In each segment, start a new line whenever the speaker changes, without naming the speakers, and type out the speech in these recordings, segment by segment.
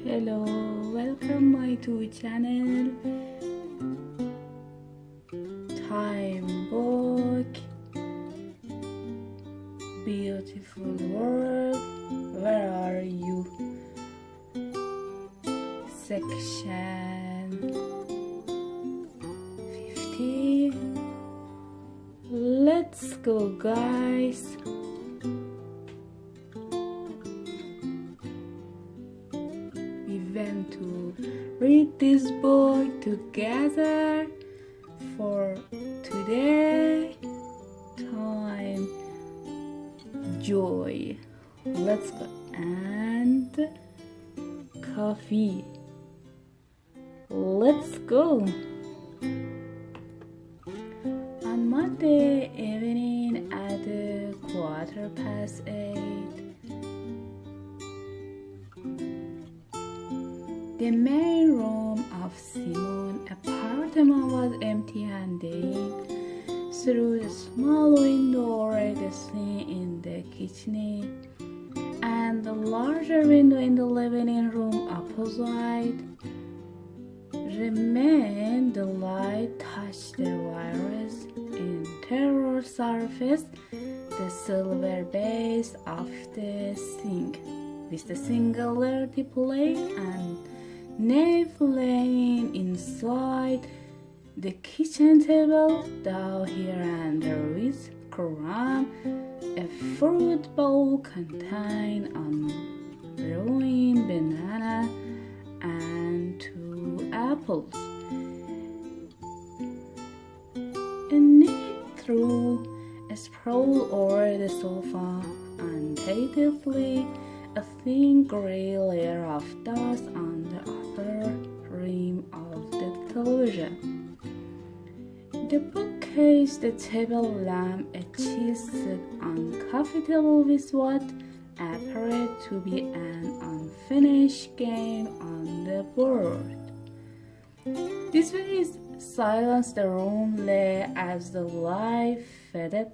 Hello, welcome my to channel Time Book. Beautiful world, where are you? Section 50. Let's go, guys. We went to read this book together for today. Time, joy. Let's go. And coffee. Let's go. On Monday evening at 8:15, the main room of Simon's apartment was empty, and they, through the small window, already seen in the kitchen and the larger window in the living room opposite. Remained the light touched the wires interior surface, the silver base of the sink, with the singularity plate and knife laying inside the kitchen table, down here and there with crumb, a fruit bowl contained unruined banana and 2 apples. A neat threw a sprawl over the sofa, undoubtedly a thin gray layer of dust on the upper rim of the television. The bookcase, the table lamp, a cheese set on coffee table with what appeared to be an unfinished game on the board. This way, silence the room lay as the light faded,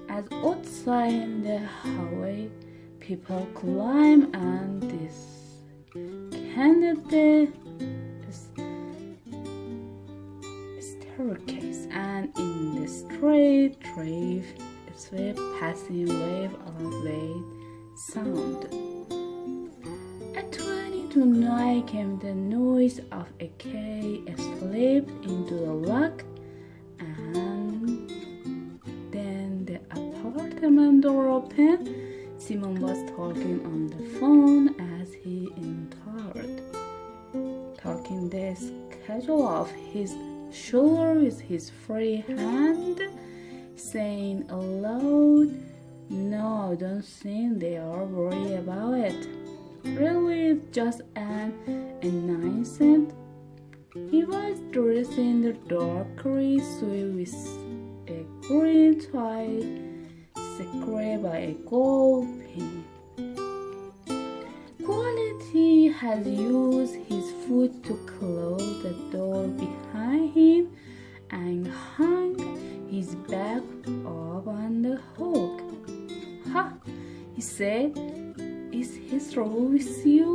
as outside in the hallway people climb and descended the staircase, and in the street drive a swift passing wave of weight sound. At 8:50 came the noise of a key slipped into the lock, and then the apartment door opened. Simon was talking on the phone as he entered, taking the schedule off his shoulder with his free hand, saying aloud, "No, I don't think they are worried about it. Really, it's just an announcement." He was dressed in the dark gray suit with a green tie secured by a gold pin. Quality had used his foot to close the door behind him and hung his bag up on the hook. "Ha," he said, "is he through with you?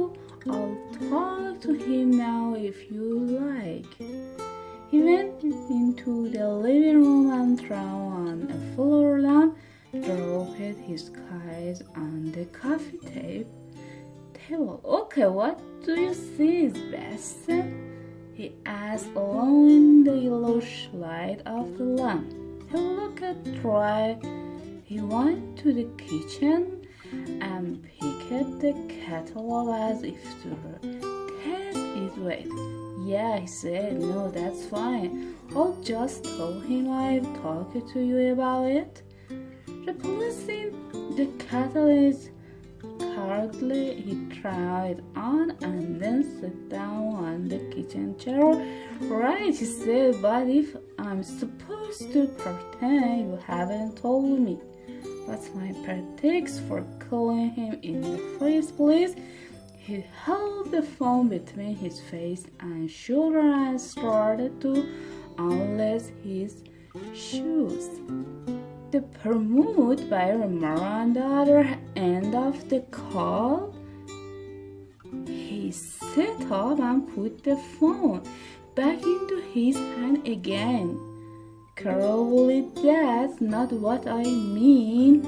I'll talk to him now if you like." He went into the living room and threw on a floor lamp, dropped his keys on the coffee table. "Okay, what do you see is best?" he asked, along the yellow light of the lamp. He looked at Troy. He went to the kitchen and picked the kettle up as if to test its weight. "Yeah," he said, "no, that's fine. I'll just tell him I've talked to you about it." Replacing the kettle carefully, he tried on and then sat down on the kitchen chair. "Right," he said, "but if I'm supposed to pretend you haven't told me, what's my pretext for calling him in the first place?" He held the phone between his face and shoulder and started to unlace his shoes. The promote buyer on the other end of the call, he he sat up and put the phone back into his hand again. Carefully, that's not what I mean.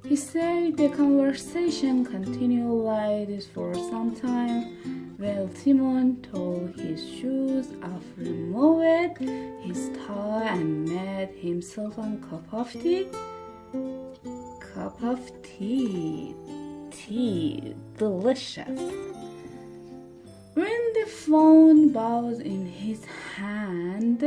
He said the conversation continued like this for some time. Well, Simon took his shoes off, removed his tie, and made himself a cup of tea. Tea, delicious. When the phone was in his hand,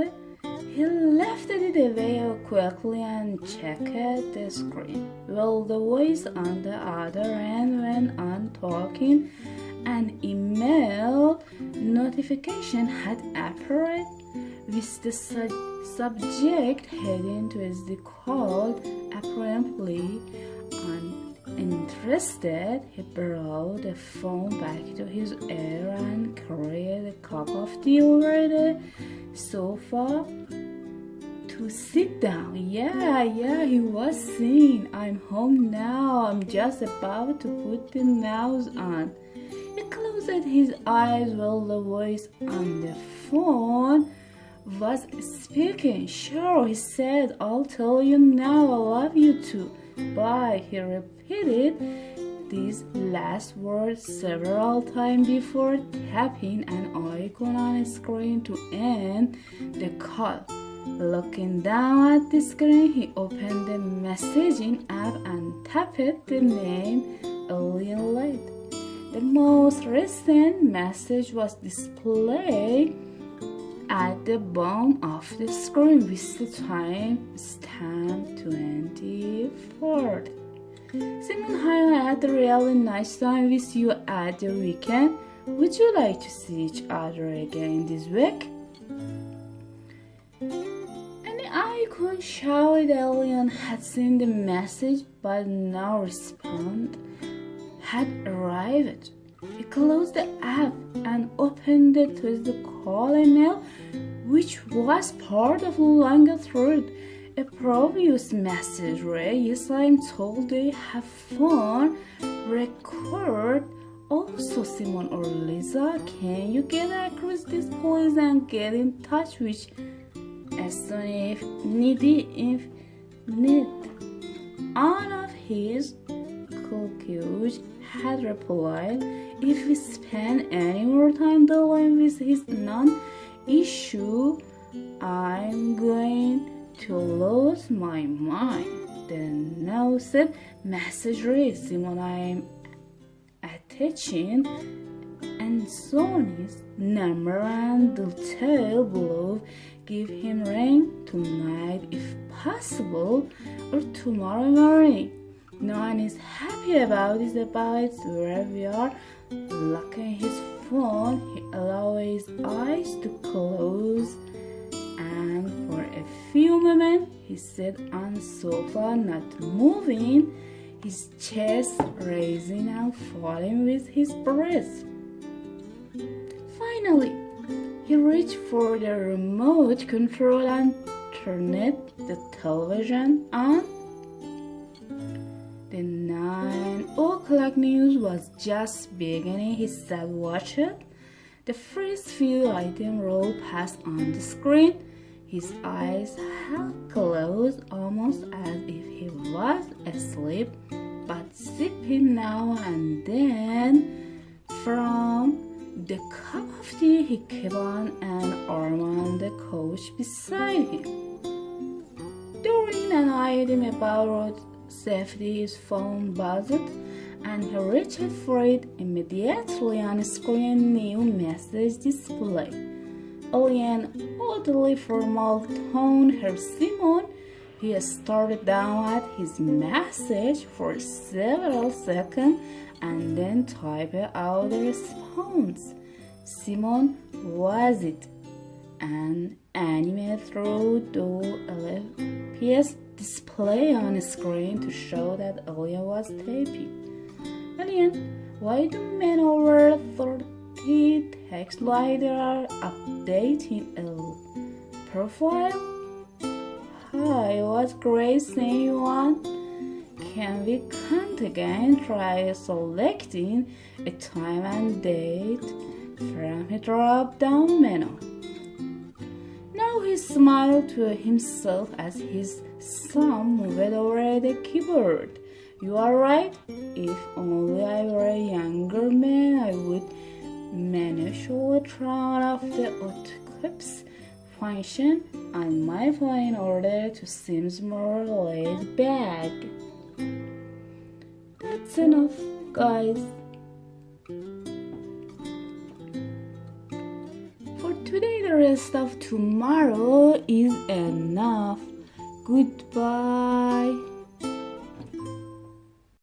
he lifted it away quickly and checked the screen. Well, the voice on the other end went on talking. An email notification had appeared with the subject heading to the call. Apparently uninterested, he brought the phone back to his ear and carried a cup of tea over the sofa to sit down. Yeah, he was saying, I'm home now. I'm just about to put the mouse on. He closed his eyes while the voice on the phone was speaking. Sure, he said, I'll tell you now, I love you too. Bye. He repeated these last words several times before tapping an icon on a screen to end the call. Looking down at the screen, he opened the messaging app and tapped the name Alien Light. The most recent message was displayed at the bottom of the screen with the time stamp 24th. Simon, hi, I had a really nice time with you at the weekend. Would you like to see each other again this week? An icon showed Alien had seen the message but no response had arrived. He closed the app and opened it with the call email, which was part of a longer thread. A previous message read, yes, I'm told they have fun. Record. Also, Simon or Lisa, can you get across this please and get in touch with as soon if need. One of his cookies had replied, if we spend any more time dealing with his non-issue, I'm going to lose my mind. The noted message reads, Simon, I'm attaching Anthony's number and detail below. Give him ring tonight if possible or tomorrow morning. No one is happy about this, about where we are. Locking his phone, he allowed his eyes to close, and for a few moments he sat on the sofa, not moving, his chest rising and falling with his breath. Finally, he reached for the remote control and turned the television on. The 9 o'clock news was just beginning. He sat watching the first few items roll past on the screen. His eyes held closed, almost as if he was asleep, but sipping now and then from the cup of tea he kept on an arm on the couch beside him. During an item about road safety, his phone buzzed, and he reached for it. Immediately on the screen, new message display. Alien, oddly formal tone, her Simon. He stared down at his message for several seconds and then typed out the response. Simon, was it? An anime through the LPS display on the screen to show that Alien was typing. Alien, why do men over 30 text like they are updating a profile? Hi, it was great seeing you on. can we count again? Try selecting a time and date from a drop-down menu. Now he smiled to himself as his thumb moved over the keyboard. You are right. If only I were a younger man, I would manually turn off the autoclips function on my phone in order to seem more laid back. That's enough, guys. For today, the rest of tomorrow is enough. Goodbye.